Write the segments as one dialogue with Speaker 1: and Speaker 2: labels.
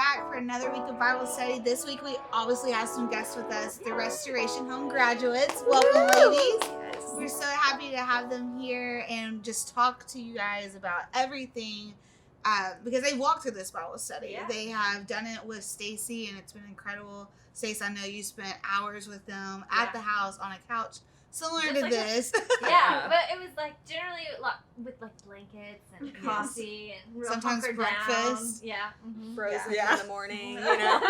Speaker 1: back for another week of Bible study. This week we obviously have some guests with us, the Restoration Home graduates. Welcome, ladies.
Speaker 2: Yes.
Speaker 1: We're so happy to have them here and just talk to you guys about everything because they walked through this Bible study.
Speaker 3: Yeah.
Speaker 1: They have done it with Stacy, and it's been incredible. Stace, I know you spent hours with them at the house on a couch similar
Speaker 3: Just
Speaker 1: to
Speaker 3: like
Speaker 1: this.
Speaker 3: Yeah, but it was like generally with like blankets and coffee and real
Speaker 1: Sometimes
Speaker 3: hunkered
Speaker 1: breakfast.
Speaker 3: Down. Yeah. Mm-hmm.
Speaker 2: Frozen
Speaker 1: Yeah.
Speaker 2: in the morning, you know.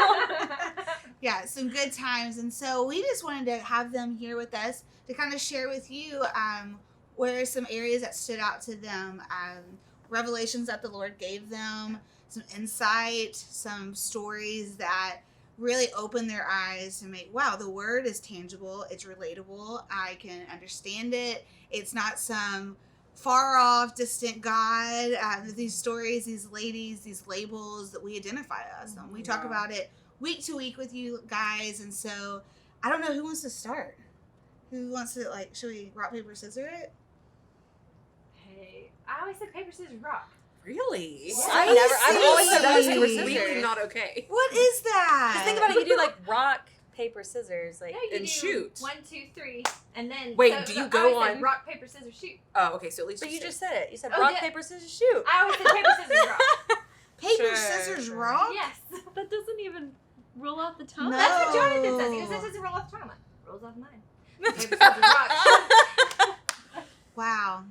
Speaker 1: Yeah, some good times. And so we just wanted to have them here with us to kind of share with you what are some areas that stood out to them, revelations that the Lord gave them, some insight, some stories that really open their eyes to make, wow, the word is tangible, it's relatable, I can understand it. It's not some far off, distant God. These stories, these ladies, these labels that we identify as them. We talk about it week to week with you guys, and so I don't know who wants to start. Who wants to, like, should we rock, paper, scissors it?
Speaker 3: Hey, I always said paper, scissors, rock.
Speaker 2: Really?
Speaker 1: Yeah.
Speaker 2: I've always said that was
Speaker 1: Spicy.
Speaker 2: completely not okay.
Speaker 1: What is that?
Speaker 2: Just think about it, you do like rock, paper, scissors, like,
Speaker 3: No, you
Speaker 2: and
Speaker 3: do
Speaker 2: shoot.
Speaker 3: 1, 2, 3, and then
Speaker 2: Wait,
Speaker 3: so
Speaker 2: do you
Speaker 3: I
Speaker 2: go
Speaker 3: always said
Speaker 2: on-
Speaker 3: rock, paper, scissors, shoot?
Speaker 2: Oh, okay, so at least
Speaker 4: But you
Speaker 2: said-
Speaker 4: just said it. You said
Speaker 3: Oh,
Speaker 4: rock,
Speaker 3: yeah.
Speaker 4: paper, scissors, shoot.
Speaker 3: I always said paper, scissors, rock.
Speaker 1: Paper,
Speaker 2: Sure,
Speaker 1: scissors,
Speaker 2: sure.
Speaker 1: rock?
Speaker 3: Yes.
Speaker 5: That doesn't even roll off the tongue.
Speaker 1: No.
Speaker 3: That's what Jonathan says. He goes, that doesn't roll off the tongue. I'm like, rolls off mine. Paper, scissors, rock.
Speaker 1: Wow.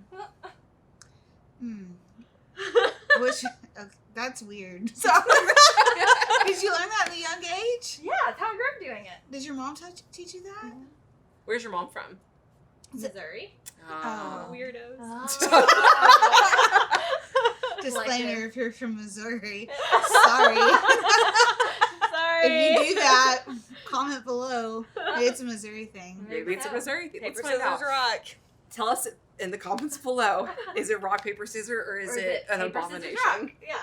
Speaker 1: Which, okay, that's weird. So, did you learn that at a young age?
Speaker 3: Yeah, that's how I grew up doing it.
Speaker 1: Did your mom teach you that?
Speaker 2: Where's your mom from?
Speaker 3: Missouri.
Speaker 1: Oh.
Speaker 5: Weirdos.
Speaker 1: Disclaimer, if you're from Missouri, sorry.
Speaker 5: Sorry.
Speaker 1: If you do that, comment below. Maybe it's a Missouri thing.
Speaker 2: Maybe it's a Missouri thing.
Speaker 4: Paper,
Speaker 2: Let's find
Speaker 4: scissors,
Speaker 2: out.
Speaker 4: rock.
Speaker 2: Tell us in the comments below. Is it rock, paper, scissors, or is it an
Speaker 3: paper, scissors,
Speaker 2: abomination?
Speaker 3: rock? Yeah.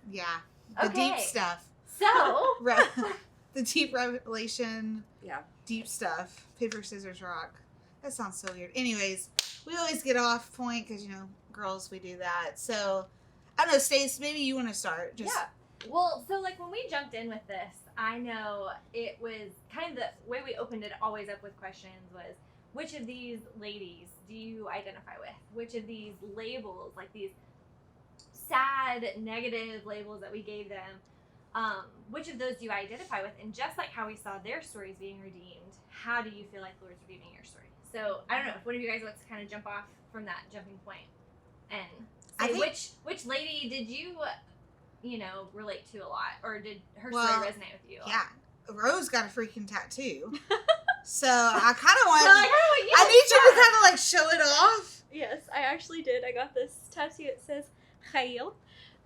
Speaker 1: Yeah. The deep
Speaker 3: Okay.
Speaker 1: stuff.
Speaker 3: So,
Speaker 1: The deep revelation.
Speaker 2: Yeah.
Speaker 1: Deep stuff. Paper, scissors, rock. That sounds so weird. Anyways, we always get off point because, you know, girls, we do that. So, I don't know, Stace, maybe you want to start. Just,
Speaker 3: yeah. Well, so like when we jumped in with this, I know it was kind of the way we opened it always up with questions was, which of these ladies do you identify with? Which of these labels, like these sad, negative labels that we gave them, which of those do you identify with? And just like how we saw their stories being redeemed, how do you feel like the Lord's redeeming your story? So I don't know if one of you guys wants to kind of jump off from that jumping point and
Speaker 1: I
Speaker 3: say
Speaker 1: think-
Speaker 3: which lady did you relate to a lot, or did her
Speaker 1: Well,
Speaker 3: story resonate with you?
Speaker 1: yeah. Rose got a freaking tattoo. So, I kind of want,
Speaker 3: So, like, how about you?
Speaker 1: I need you to kind of like show it off.
Speaker 5: Yes, I actually did. I got this tattoo. It says Chayil.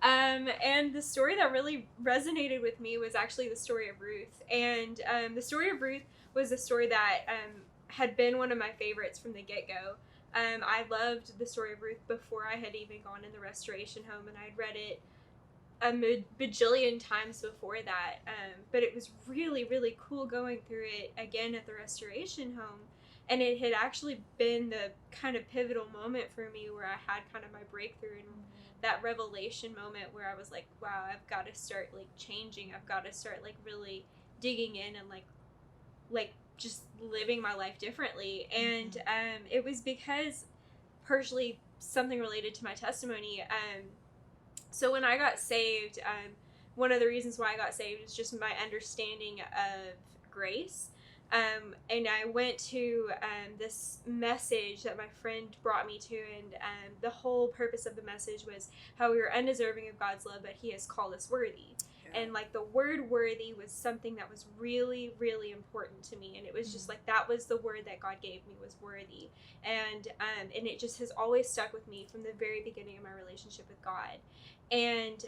Speaker 5: And the story that really resonated with me was actually the story of Ruth. And the story of Ruth was a story that had been one of my favorites from the get-go. I loved the story of Ruth before I had even gone in the restoration home, and I'd read it a bajillion times before that. But it was really, really cool going through it again at the restoration home. And it had actually been the kind of pivotal moment for me where I had kind of my breakthrough and that revelation moment where I was like, wow, I've got to start like changing. I've got to start like really digging in and like just living my life differently. And it was because partially something related to my testimony. So when I got saved, one of the reasons why I got saved is just my understanding of grace. And I went to this message that my friend brought me to, and the whole purpose of the message was how we were undeserving of God's love, but He has called us worthy.
Speaker 2: Yeah.
Speaker 5: And like the word worthy was something that was really, really important to me. And it was just like, that was the word that God gave me, was worthy. And it just has always stuck with me from the very beginning of my relationship with God. And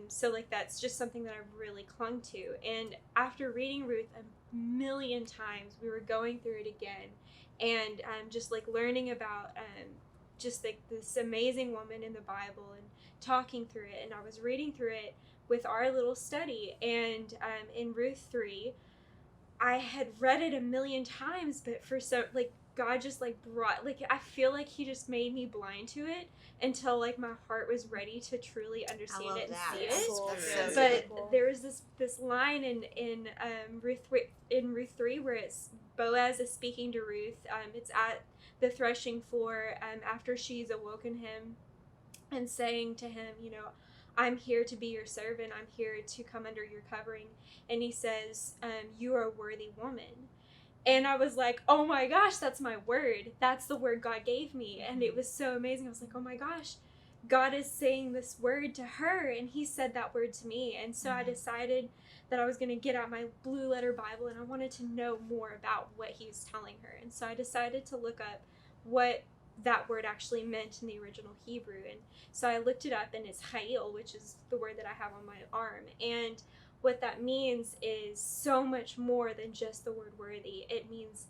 Speaker 5: so like, that's just something that I've really clung to. And after reading Ruth a million times, we were going through it again. And just like learning about just like this amazing woman in the Bible and talking through it. And I was reading through it with our little study, and in Ruth 3, I had read it a million times, but for God just like brought, like, I feel like he just made me blind to it until like my heart was ready to truly understand
Speaker 1: love
Speaker 5: it and
Speaker 1: that.
Speaker 5: see
Speaker 2: That's
Speaker 5: it.
Speaker 2: cool.
Speaker 1: That's
Speaker 2: Yeah.
Speaker 1: so
Speaker 5: But
Speaker 1: good.
Speaker 5: there was this line in Ruth 3 where it's Boaz is speaking to Ruth. It's at the threshing floor after she's awoken him and saying to him, you know, I'm here to be your servant. I'm here to come under your covering. And he says, you are a worthy woman. And I was like, oh my gosh, that's my word. That's the word God gave me. And it was so amazing. I was like, oh my gosh, God is saying this word to her. And he said that word to me. And so I decided that I was going to get out my blue letter Bible and I wanted to know more about what he was telling her. And so I decided to look up what that word actually meant in the original Hebrew. And so I looked it up, and it's Chayil, which is the word that I have on my arm. And what that means is so much more than just the word worthy. It means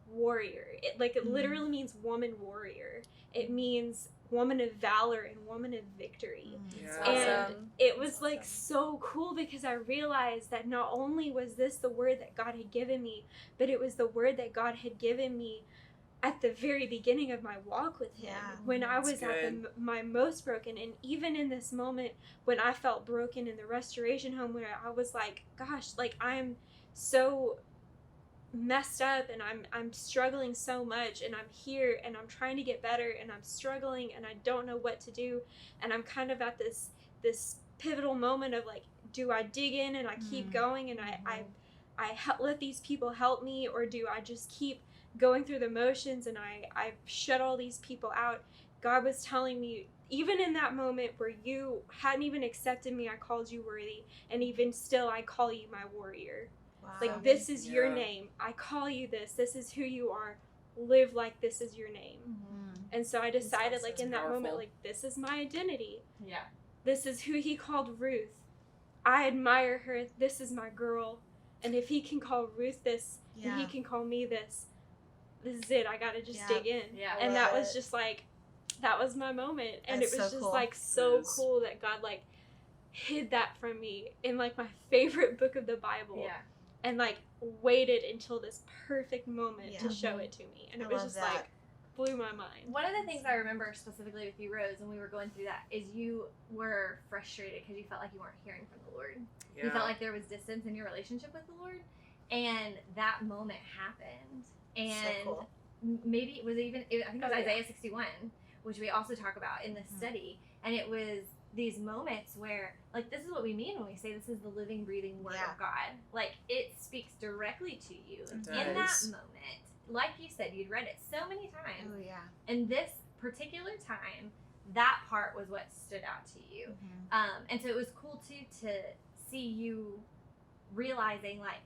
Speaker 5: warrior. It literally means woman warrior. It means woman of valor and woman of victory.
Speaker 2: Yeah.
Speaker 5: And
Speaker 3: Awesome.
Speaker 5: it was like so cool because I realized that not only was this the word that God had given me, but it was the word that God had given me at the very beginning of my walk with him, when I was at my most broken. And even in this moment when I felt broken in the restoration home, where I was like, gosh, like I'm so messed up and I'm struggling so much, and I'm here and I'm trying to get better and I'm struggling and I don't know what to do, and I'm kind of at this pivotal moment of like, do I dig in and I keep going and I let these people help me, or do I just keep going through the motions and I shut all these people out? God was telling me, even in that moment where you hadn't even accepted me, I called you worthy, and even still I call you my warrior.
Speaker 1: Wow.
Speaker 5: Like, this is your name. I call you this. This is who you are. Live like this is your name. And so I decided, like, in that moment, like, this is my identity.
Speaker 3: Yeah.
Speaker 5: This is who he called Ruth. I admire her. This is my girl. And if he can call Ruth this, and he can call me this, this is it. I gotta just dig in.
Speaker 3: Yeah.
Speaker 5: And that was just like, that was my moment. And
Speaker 1: That's
Speaker 5: it was
Speaker 1: so
Speaker 5: just
Speaker 1: cool.
Speaker 5: like so cool that God like hid that from me in like my favorite book of the Bible.
Speaker 3: Yeah.
Speaker 5: And like waited until this perfect moment to
Speaker 1: Yeah.
Speaker 5: show it to me. And
Speaker 1: I
Speaker 5: it was
Speaker 1: love
Speaker 5: just
Speaker 1: that.
Speaker 5: like, blew my mind.
Speaker 3: One of the things I remember specifically with you, Rose, when we were going through that, is you were frustrated because you felt like you weren't hearing from the Lord.
Speaker 2: Yeah.
Speaker 3: You felt like there was distance in your relationship with the Lord, and that moment happened. And
Speaker 1: So cool.
Speaker 3: maybe it was even, I think it was
Speaker 5: Oh, yeah.
Speaker 3: Isaiah 61, which we also talk about in this study. And it was these moments where, like, this is what we mean when we say this is the living, breathing word
Speaker 1: Yeah.
Speaker 3: of God. Like, it speaks directly to you
Speaker 2: It
Speaker 3: in that
Speaker 2: does.
Speaker 3: moment. Like you said, you'd read it so many times.
Speaker 1: Oh yeah.
Speaker 3: And this particular time, that part was what stood out to you. And so it was cool too to see you realizing, like,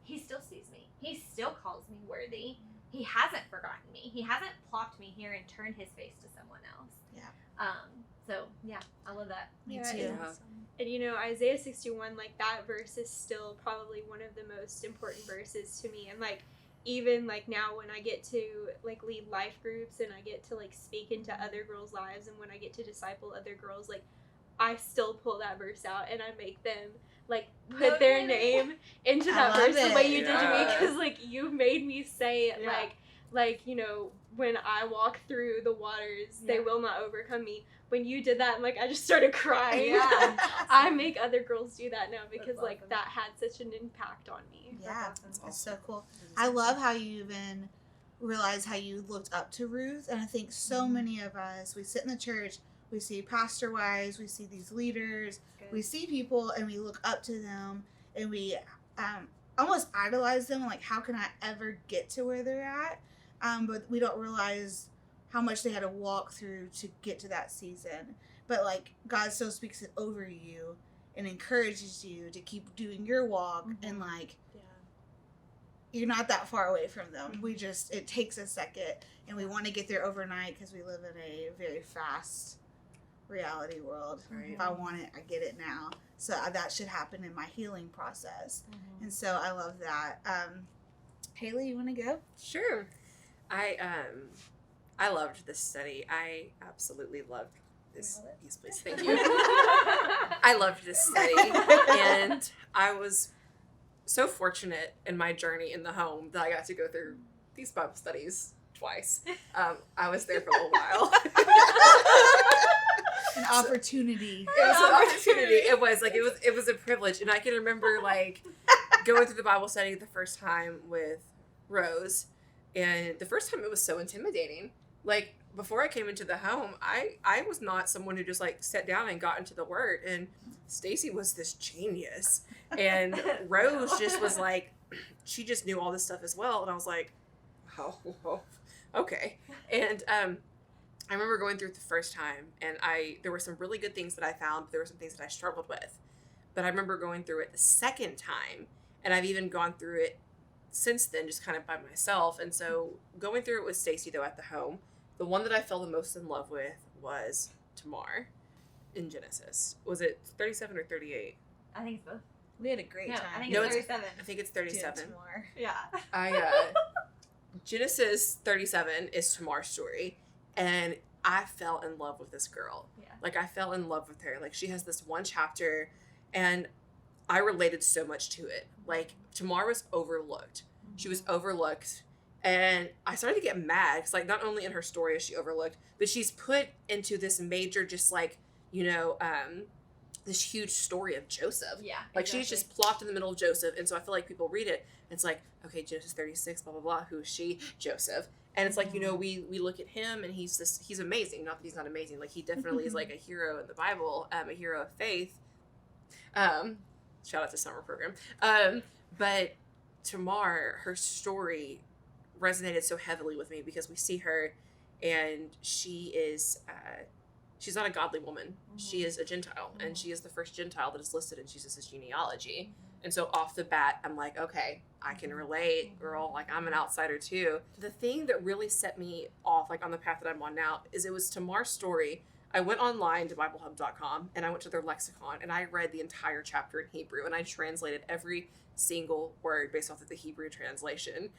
Speaker 3: he still sees me. He still calls me worthy. He hasn't forgotten me. He hasn't plopped me here and turned his face to someone else.
Speaker 1: Yeah.
Speaker 3: So yeah, I love that.
Speaker 1: Me
Speaker 5: Yeah,
Speaker 1: too.
Speaker 2: Yeah.
Speaker 5: And you know, Isaiah 61, like that verse is still probably one of the most important verses to me. And like, even like now when I get to like lead life groups and I get to like speak into other girls' lives, and when I get to disciple other girls, like I still pull that verse out and I make them like put
Speaker 3: No
Speaker 5: their
Speaker 3: kidding.
Speaker 5: name into
Speaker 1: I
Speaker 5: that
Speaker 1: love
Speaker 5: verse the
Speaker 1: it.
Speaker 5: way you did to me,
Speaker 2: Yeah.
Speaker 5: because like you made me say it,
Speaker 3: Yeah.
Speaker 5: like you know, when I walk through the waters, they
Speaker 3: Yeah.
Speaker 5: will not overcome me. When you did that, like I just started crying.
Speaker 3: Yeah.
Speaker 5: I make other girls do that now because
Speaker 3: That's
Speaker 5: like
Speaker 3: awesome.
Speaker 5: that had such an impact on me.
Speaker 1: Yeah.
Speaker 3: That's awesome.
Speaker 1: It's so cool. I love how you even realize how you looked up to Ruth. And I think so many of us, we sit in the church, we see pastor wives, we see these leaders, we see people, and we look up to them, and we almost idolize them. Like, how can I ever get to where they're at? But we don't realize how much they had to walk through to get to that season. But like, God still speaks it over you and encourages you to keep doing your walk, and like, you're not that far away from them. We just, it takes a second, and we want to get there overnight because we live in a very fast reality world.
Speaker 2: Right.
Speaker 1: If I want it, I get it now. So that should happen in my healing process. And so I love that. Haley, you want to go?
Speaker 2: Sure. I loved this study. I absolutely loved this. Yes, please. Thank you. I loved this study, and I was so fortunate in my journey in the home that I got to go through these Bible studies twice. I was there for a little while.
Speaker 1: An opportunity.
Speaker 2: It was an opportunity. It was a privilege, and I can remember like going through the Bible study the first time with Rose, and the first time it was so intimidating. Like before I came into the home, I was not someone who just like sat down and got into the Word, and Stacy was this genius, and Rose just was like, she just knew all this stuff as well, and I was like, oh, okay, and I remember going through it the first time, and there were some really good things that I found, but there were some things that I struggled with. But I remember going through it the second time, and I've even gone through it since then, just kind of by myself. And so going through it with Stacy, though, at the home, the one that I fell the most in love with was Tamar in Genesis. Was it 37 or 38?
Speaker 3: I think it's both.
Speaker 1: We had a great
Speaker 3: No,
Speaker 1: time.
Speaker 3: I think
Speaker 2: No,
Speaker 3: it's
Speaker 2: it's-
Speaker 3: 37.
Speaker 2: I think it's 37.
Speaker 3: Yeah.
Speaker 2: Genesis 37 is Tamar's story, and I fell in love with this girl.
Speaker 3: Yeah.
Speaker 2: Like, I fell in love with her. Like, she has this one chapter, and I related so much to it. Like, Tamar was overlooked. She was overlooked, and I started to get mad, because, like, not only in her story is she overlooked, but she's put into this major, just, like, this huge story of Joseph.
Speaker 3: Yeah.
Speaker 2: Like, she's just plopped in the middle of Joseph, and so I feel like people read it, and it's like, okay, Genesis 36, blah, blah, blah, who is she? Joseph. And it's like, we look at him, and he's amazing. Not that he's not amazing. Like, he definitely is, like, a hero in the Bible, a hero of faith. Shout out to summer program. But Tamar, her story resonated so heavily with me, because we see her, and she is... she's not a godly woman. She is a Gentile, and she is the first Gentile that is listed in Jesus' genealogy. And so off the bat, I'm like, okay, I can relate, girl. Like, I'm an outsider too. The thing that really set me off, like on the path that I'm on now, is it was Tamar's story. I went online to BibleHub.com, and I went to their lexicon, and I read the entire chapter in Hebrew, and I translated every single word based off of the Hebrew translation.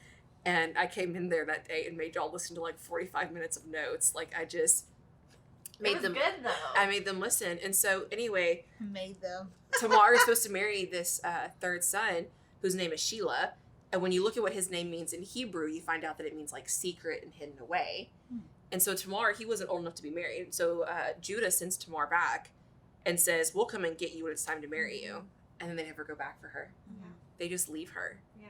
Speaker 2: And I came in there that day and made y'all listen to like 45 minutes of notes. Like, I just...
Speaker 3: It was good though.
Speaker 2: I made them listen. And so anyway,
Speaker 1: Made them.
Speaker 2: Tamar is supposed to marry this third son whose name is Shelah. And when you look at what his name means in Hebrew, you find out that it means like secret and hidden away. And so Tamar, he wasn't old enough to be married. So Judah sends Tamar back and says, we'll come and get you when it's time to marry you. And then they never go back for her.
Speaker 3: Yeah.
Speaker 2: They just leave her.
Speaker 3: Yeah.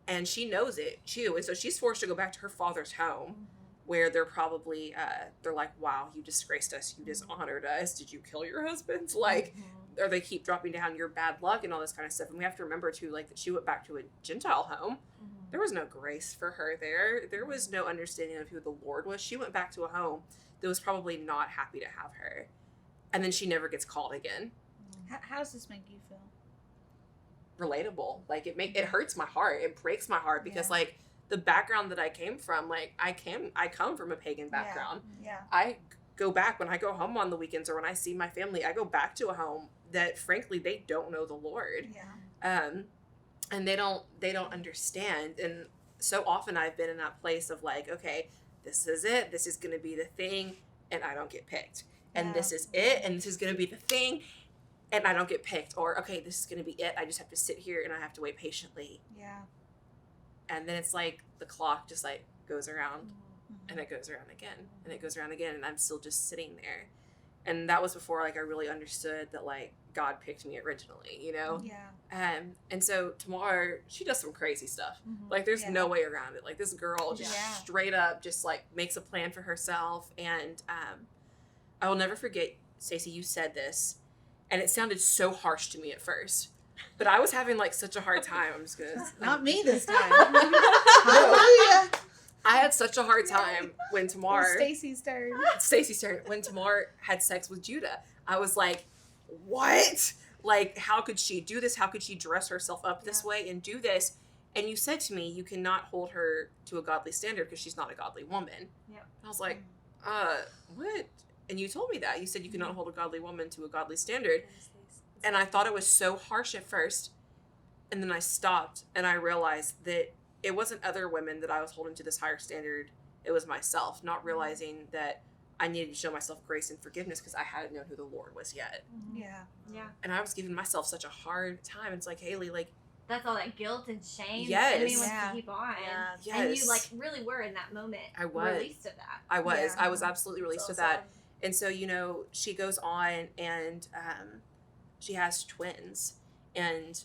Speaker 2: And she knows it too. And so she's forced to go back to her father's home, where they're probably, they're like, wow, you disgraced us. You dishonored us. Did you kill your husband? Like, or they keep dropping down your bad luck and all this kind of stuff. And we have to remember too, like, that she went back to a Gentile home. There was no grace for her there. There was no understanding of who the Lord was. She went back to a home that was probably not happy to have her. And then she never gets called again.
Speaker 1: How does this make you feel?
Speaker 2: Relatable. Like, it hurts my heart. It breaks my heart, because like, the background that I came from, like, I come from a pagan background.
Speaker 1: Yeah.
Speaker 2: I go back when I go home on the weekends, or when I see my family, I go back to a home that frankly they don't know the Lord.
Speaker 1: Yeah.
Speaker 2: And they don't understand. And so often I've been in that place of like, okay, this is it. This is going to be the thing, and I don't get picked. And this is it, and this is going to be the thing, and I don't get picked. Or, okay, this is going to be it. I just have to sit here and I have to wait patiently.
Speaker 1: Yeah.
Speaker 2: And then it's like the clock just like goes around, and it goes around again, and it goes around again, and I'm still just sitting there. And that was before like I really understood that like God picked me originally,
Speaker 1: Yeah.
Speaker 2: And so Tamar, she does some crazy stuff. Like, there's no way around it. Like, this girl just straight up just like makes a plan for herself. And I will never forget, Stacey, you said this, and it sounded so harsh to me at first. But I was having like such a hard time. I'm just gonna
Speaker 1: Not me this time.
Speaker 2: Hallelujah. I had such a hard time when Tamar.
Speaker 1: Stacy's turn.
Speaker 2: Stacy's turn. When Tamar had sex with Judah, I was like, what? Like, how could she do this? How could she dress herself up this way and do this? And you said to me, you cannot hold her to a godly standard because she's not a godly woman.
Speaker 3: Yep.
Speaker 2: I was like, what? And you told me that. You said you cannot hold a godly woman to a godly standard. And I thought it was so harsh at first. And then I stopped and I realized that it wasn't other women that I was holding to this higher standard. It was myself, not realizing that I needed to show myself grace and forgiveness because I hadn't known who the Lord was yet.
Speaker 1: Yeah.
Speaker 3: Yeah.
Speaker 2: And I was giving myself such a hard time. It's like, Haley, like,
Speaker 3: That's all that guilt and shame
Speaker 2: Yes.
Speaker 3: the enemy wants
Speaker 1: Yeah.
Speaker 3: to keep on.
Speaker 5: Yeah.
Speaker 2: Yes.
Speaker 3: And you like really were in that moment
Speaker 2: I was.
Speaker 3: released of that.
Speaker 2: I was.
Speaker 1: Yeah.
Speaker 2: I was absolutely released
Speaker 5: So
Speaker 2: with that.
Speaker 5: sad.
Speaker 2: And so, she goes on and she has twins. And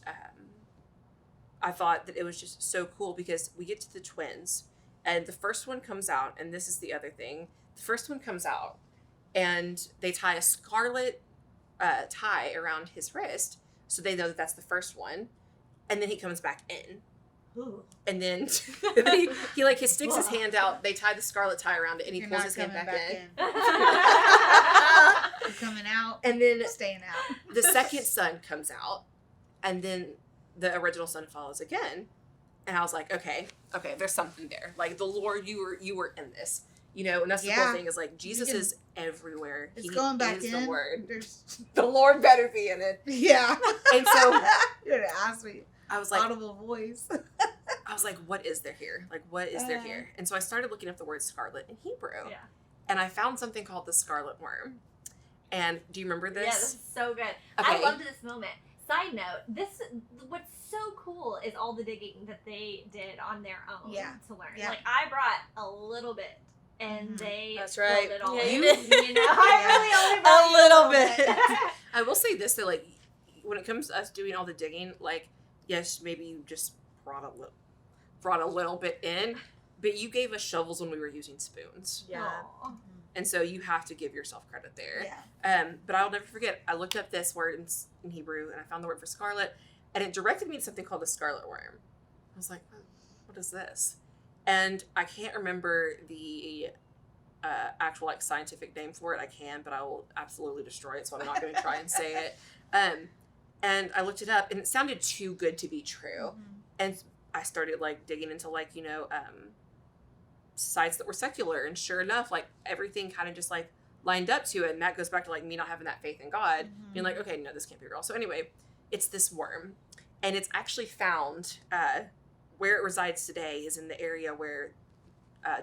Speaker 2: I thought that it was just so cool because we get to the twins and the first one comes out. And this is the other thing. The first one comes out and they tie a scarlet tie around his wrist. So they know that that's the first one. And then he comes back in.
Speaker 3: Ooh.
Speaker 2: And then he like he sticks his hand out. They tie the scarlet tie around it, and he
Speaker 1: You're
Speaker 2: pulls
Speaker 1: not
Speaker 2: his hand
Speaker 1: coming
Speaker 2: back in.
Speaker 1: You're coming out,
Speaker 2: And then
Speaker 1: staying out.
Speaker 2: the second son comes out, and then the original son follows again. And I was like, okay, there's something there. Like the Lord, you were in this, And that's the
Speaker 1: Yeah.
Speaker 2: cool thing is like Jesus
Speaker 1: can-
Speaker 2: is everywhere.
Speaker 1: It's
Speaker 2: He
Speaker 1: going back
Speaker 2: is
Speaker 1: in.
Speaker 2: the Word.
Speaker 1: There's,
Speaker 2: The Lord better be in it.
Speaker 1: yeah.
Speaker 2: And so
Speaker 1: You're gonna ask me.
Speaker 2: I was like,
Speaker 1: Audible voice.
Speaker 2: what is there here? Like, what is there
Speaker 1: Uh-huh.
Speaker 2: here? And so I started looking up the word scarlet in Hebrew.
Speaker 3: Yeah.
Speaker 2: And I found something called the scarlet worm. And do you remember
Speaker 3: Yeah, this
Speaker 2: this?
Speaker 3: is so good.
Speaker 2: Okay.
Speaker 3: I loved this moment. Side note, what's so cool is all the digging that they did on their own
Speaker 1: Yeah.
Speaker 3: to learn.
Speaker 1: Yeah.
Speaker 3: Like I brought a little bit and
Speaker 1: Mhm.
Speaker 3: they
Speaker 5: That's
Speaker 3: filled
Speaker 5: right.
Speaker 3: it all
Speaker 5: Yeah,
Speaker 3: in.
Speaker 5: you did.
Speaker 3: I really only brought
Speaker 5: A
Speaker 3: you
Speaker 5: little
Speaker 3: bit.
Speaker 2: I will say this that like when it comes to us doing all the digging, like yes, maybe you just brought a little bit in, but you gave us shovels when we were using spoons.
Speaker 5: Yeah.
Speaker 3: Aw.
Speaker 2: And so you have to give yourself credit there.
Speaker 1: Yeah.
Speaker 2: But I'll never forget, I looked up this word in Hebrew and I found the word for scarlet and it directed me to something called the scarlet worm. I was like, what is this? And I can't remember the actual like scientific name for it. I can, but I will absolutely destroy it, so I'm not going to try and say it. And I looked it up and it sounded too good to be true.
Speaker 1: Mhm.
Speaker 2: And I started like digging into like, sites that were secular, and sure enough, like everything kind of just like lined up to it. And that goes back to like me not having that faith in God,
Speaker 1: Mhm.
Speaker 2: being like, okay, no, this can't be real. So anyway, it's this worm, and it's actually found where it resides today is in the area where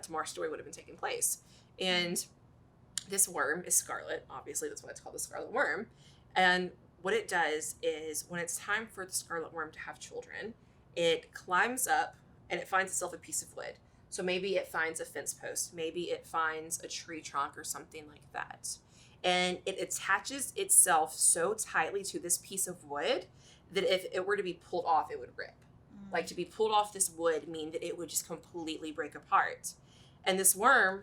Speaker 2: Tamar's story would have been taking place. And this worm is scarlet. Obviously, that's why it's called the scarlet worm. And what it does is when it's time for the scarlet worm to have children, it climbs up and it finds itself a piece of wood. So maybe it finds a fence post, maybe it finds a tree trunk or something like that. And it attaches itself so tightly to this piece of wood that if it were to be pulled off, it would rip.
Speaker 1: Mhm.
Speaker 2: Like to be pulled off this wood mean that it would just completely break apart. And this worm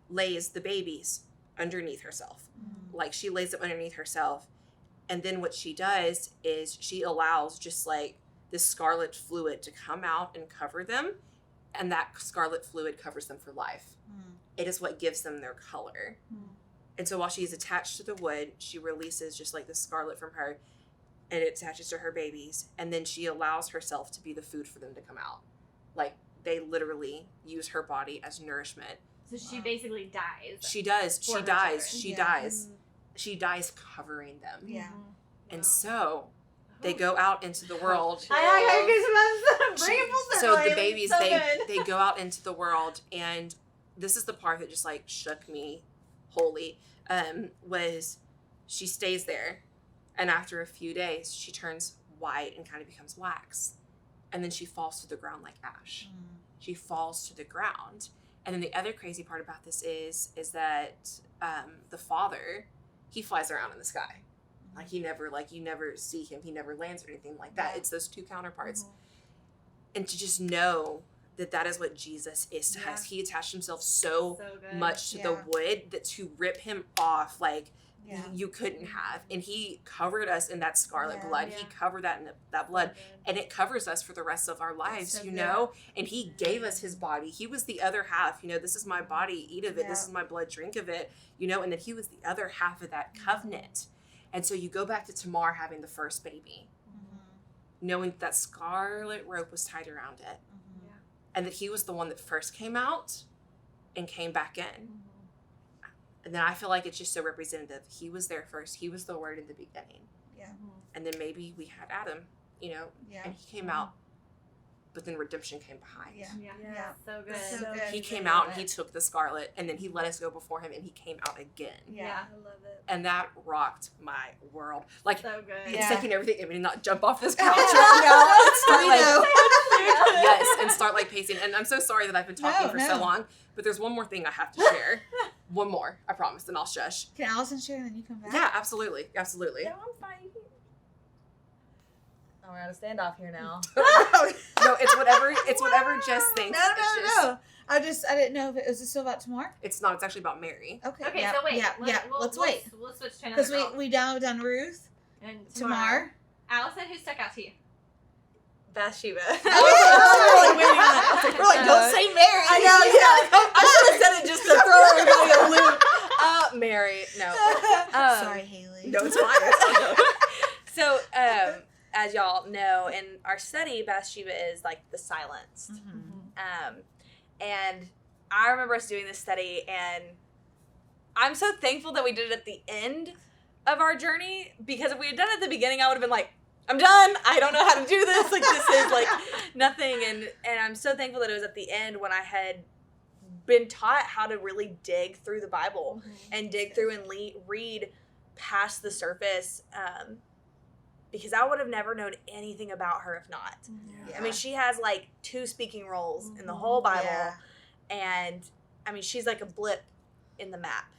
Speaker 2: lays the babies underneath herself.
Speaker 1: Mhm.
Speaker 2: Like she lays them underneath herself. And then what she does is she allows just like this scarlet fluid to come out and cover them. And that scarlet fluid covers them for life.
Speaker 1: Mhm.
Speaker 2: It is what gives them their color.
Speaker 1: Mhm.
Speaker 2: And so while she's attached to the wood, she releases just like the scarlet from her and it attaches to her babies. And then she allows herself to be the food for them to come out. Like they literally use her body as nourishment.
Speaker 3: So she
Speaker 1: Wow.
Speaker 3: basically dies.
Speaker 2: She does.
Speaker 3: For
Speaker 2: She
Speaker 3: her
Speaker 2: dies.
Speaker 3: children.
Speaker 2: She
Speaker 1: Yeah.
Speaker 2: dies. She dies covering them.
Speaker 1: Yeah.
Speaker 3: Mhm.
Speaker 2: And
Speaker 3: Wow.
Speaker 2: so they go out into the world.
Speaker 3: I bring it full
Speaker 2: So
Speaker 3: circle.
Speaker 2: the
Speaker 3: It's
Speaker 2: babies,
Speaker 3: so
Speaker 2: they
Speaker 3: good.
Speaker 2: go out into the world, and this is the part that just like shook me wholly. Was she stays there, and after a few days, she turns white and kind of becomes wax, and then she falls to the ground like ash.
Speaker 1: Mhm.
Speaker 2: She falls to the ground, and then the other crazy part about this is that the father, he flies around in the sky. Like he never, like you never see him. He never lands or anything like that.
Speaker 1: Yeah.
Speaker 2: It's those two counterparts.
Speaker 3: Mhm.
Speaker 2: And to just know that that is what Jesus is to
Speaker 1: Yeah.
Speaker 2: us. He attached himself so
Speaker 3: So good.
Speaker 2: much to the
Speaker 1: Yeah.
Speaker 2: wood that to rip him off, like
Speaker 1: Yeah.
Speaker 2: you couldn't have. And he covered us in that scarlet
Speaker 1: Yeah.
Speaker 2: blood.
Speaker 3: Yeah.
Speaker 2: He covered that in that blood.
Speaker 3: So good.
Speaker 2: And it covers us for the rest of our lives,
Speaker 1: so
Speaker 2: you
Speaker 1: good.
Speaker 2: know? And he gave us his body. He was the other half, this is my body, eat of it. This
Speaker 1: Yeah.
Speaker 2: is my blood, drink of it, and then he was the other half of that covenant. And so you go back to Tamar having the first baby,
Speaker 1: Mhm.
Speaker 2: knowing that scarlet rope was tied around it,
Speaker 1: Mhm.
Speaker 2: and that he was the one that first came out and came back in.
Speaker 3: Mhm.
Speaker 2: And then I feel like it's just so representative. He was there first. He was the word in the beginning.
Speaker 1: Yeah.
Speaker 3: Mhm.
Speaker 2: And then maybe we had Adam,
Speaker 1: Yeah.
Speaker 2: and he came out but then redemption came behind.
Speaker 1: Yeah.
Speaker 3: Yeah. So good.
Speaker 1: That's so good.
Speaker 2: He came out and he took the scarlet, and then he let us go before him, and he came out again.
Speaker 3: Yeah.
Speaker 5: I love it.
Speaker 2: And that rocked my world. Like,
Speaker 3: So good.
Speaker 2: it's
Speaker 1: Yeah.
Speaker 2: taking everything in me to not jump off this couch
Speaker 1: No,
Speaker 2: right now and start,
Speaker 1: we
Speaker 2: like,
Speaker 1: know.
Speaker 2: yes, and start, like, pacing. And I'm so sorry that I've been talking
Speaker 1: No,
Speaker 2: for so
Speaker 1: no.
Speaker 2: long, but there's one more thing I have to share. One more, I promise, and I'll shush.
Speaker 1: Can Allison share and then you come back?
Speaker 2: Yeah, absolutely. Absolutely.
Speaker 4: No, I'm fine. Oh, we're at a standoff here now.
Speaker 2: No, it's whatever Jess thinks.
Speaker 1: No,
Speaker 2: It's just-
Speaker 1: no. I didn't know if it was still about tomorrow.
Speaker 2: It's not. It's actually about Mary.
Speaker 1: Okay.
Speaker 3: Okay,
Speaker 1: yeah,
Speaker 3: so wait.
Speaker 1: Yeah, let's wait.
Speaker 3: We'll switch to another
Speaker 1: Because
Speaker 3: girl.
Speaker 1: we now done Ruth,
Speaker 3: And
Speaker 1: Tamar.
Speaker 3: Allison, who stuck out to you?
Speaker 4: Bathsheba.
Speaker 1: Oh,
Speaker 4: We're like, waiting on it.
Speaker 1: We're like, don't say Mary.
Speaker 4: I know, yeah. I should have said it just to throw everybody a loop. Mary, no.
Speaker 1: Sorry, Haley.
Speaker 2: No, it's fine. It's fine.
Speaker 4: So, as y'all know, in our study, Bathsheba is like the silenced.
Speaker 1: Mhm.
Speaker 4: And I remember us doing this study, and I'm so thankful that we did it at the end of our journey, because if we had done it at the beginning, I would have been like, I'm done. I don't know how to do this. Like, this is like nothing. And I'm so thankful that it was at the end when I had been taught how to really dig through the Bible and dig through and read past the surface. Because I would have never known anything about her if not.
Speaker 1: Yeah.
Speaker 4: I mean, she has like 2 speaking roles in the whole Bible.
Speaker 1: Yeah.
Speaker 4: And I mean, she's like a blip in the map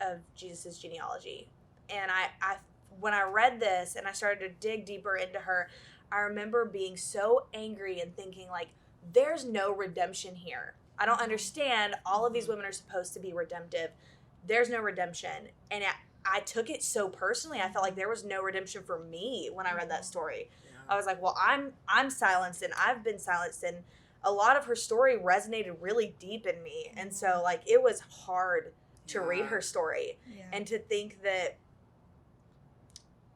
Speaker 4: of Jesus's genealogy. And I when I read this and I started to dig deeper into her, I remember being so angry and thinking like, there's no redemption here. I don't understand. All of these women are supposed to be redemptive. There's no redemption. And I took it so personally. I felt like there was no redemption for me when I read that story. I was like, well, I'm silenced, and I've been silenced, and a lot of her story resonated really deep in me. And so like it was hard to read her story
Speaker 1: Yeah.
Speaker 4: and to think that